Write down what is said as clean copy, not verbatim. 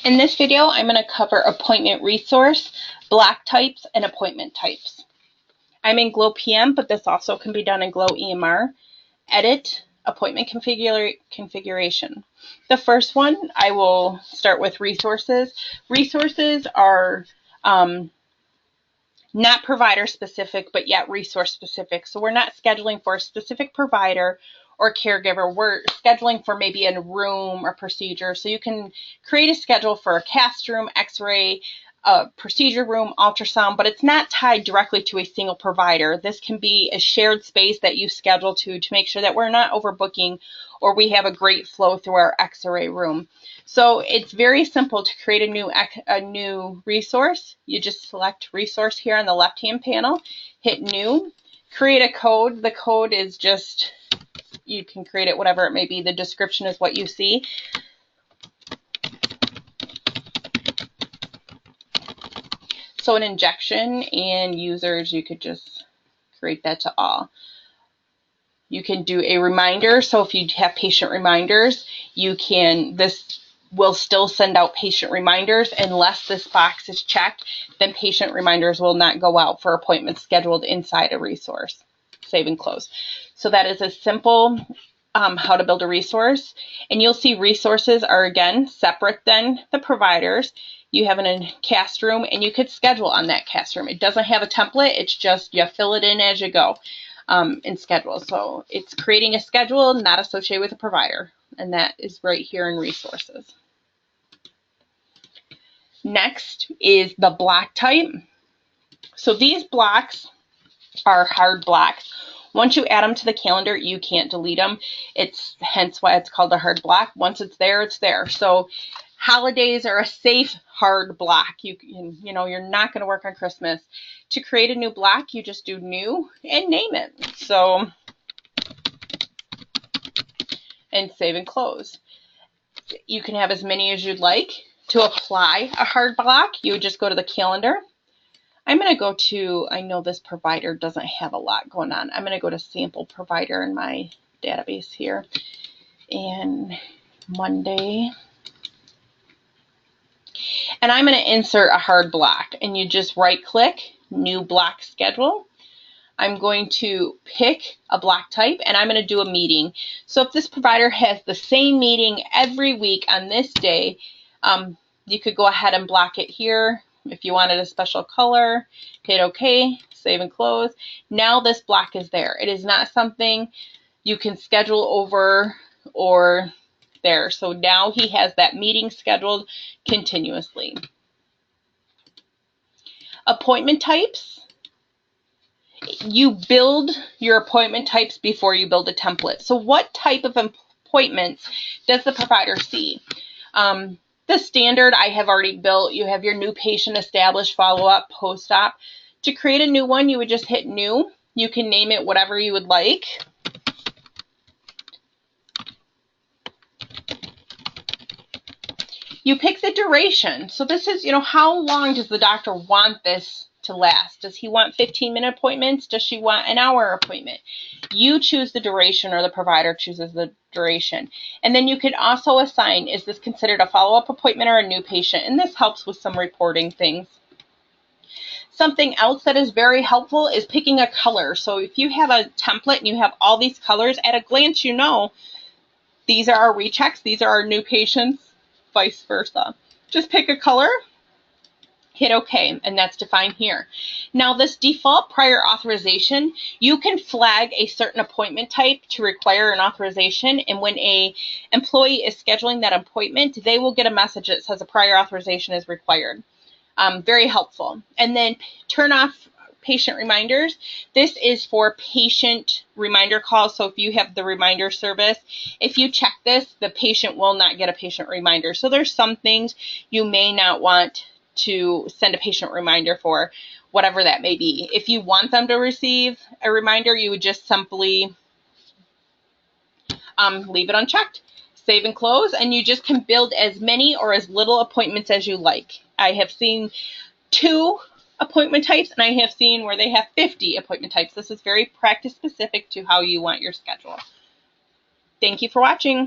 In this video, I'm going to cover appointment resource, block types, and appointment types. I'm in Glow PM, but this also can be done in Glow EMR. Edit, appointment configuration. The first one, I will start with resources. Resources are not provider specific, but yet resource specific. So we're not scheduling for a specific provider or caregiver. We're scheduling for maybe a room or procedure. So you can create a schedule for a cast room, x-ray, a procedure room, ultrasound, but it's not tied directly to a single provider. This can be a shared space that you schedule to make sure that we're not overbooking or we have a great flow through our x-ray room. So it's very simple to create a new resource. You just select resource here on the left-hand panel, hit new, create a code. The code is just, you can create it whatever it may be. The description is what you see. So an injection and users, you could just create that to all. You can do a reminder. So if you have patient reminders, this will still send out patient reminders unless this box is checked. Then patient reminders will not go out for appointments scheduled inside a resource. Save and close. So that is a simple how to build a resource. And you'll see resources are again separate than the providers. You have a cast room and you could schedule on that cast room. It doesn't have a template. It's just you fill it in as you go in schedule. So it's creating a schedule not associated with a provider. And that is right here in resources. Next is the block type. So these blocks are hard blocks. Once you add them to the calendar, you can't delete them. It's hence why it's called a hard block. Once it's there, it's there. So holidays are a safe hard block. You're not going to work on Christmas. To create a new block, you just do new and name it. So, and save and close. You can have as many as you'd like. To apply a hard block, you would just go to the calendar. I'm going to go to, I know this provider doesn't have a lot going on. I'm going to go to sample provider in my database here. And Monday. And I'm going to insert a hard block. And you just right click, new block schedule. I'm going to pick a block type and I'm going to do a meeting. So if this provider has the same meeting every week on this day, you could go ahead and block it here. If you wanted a special color, hit OK, save and close. Now this block is there. It is not something you can schedule over or there. So now he has that meeting scheduled continuously. Appointment types. You build your appointment types before you build a template. So what type of appointments does the provider see? The standard I have already built. You have your new patient established, follow-up, post-op. To create a new one, you would just hit new. You can name it whatever you would like. You pick the duration. So this is, how long does the doctor want this to last? Does he want 15-minute appointments? Does she want an hour appointment? You choose the duration or the provider chooses the duration. And then you could also assign, is this considered a follow-up appointment or a new patient? And this helps with some reporting things. Something else that is very helpful is picking a color. So if you have a template and you have all these colors, at a glance you know these are our rechecks, these are our new patients, vice versa. Just pick a color, hit OK, and that's defined here. Now this default prior authorization, you can flag a certain appointment type to require an authorization, and when a employee is scheduling that appointment, they will get a message that says a prior authorization is required. Very helpful. And then turn off patient reminders. This is for patient reminder calls. So if you have the reminder service, if you check this, the patient will not get a patient reminder. So there's some things you may not want to send a patient reminder for, whatever that may be. If you want them to receive a reminder, you would just simply leave it unchecked, save and close, and you just can build as many or as little appointments as you like. I have seen 2 appointment types and I have seen where they have 50 appointment types. This is very practice specific to how you want your schedule. Thank you for watching.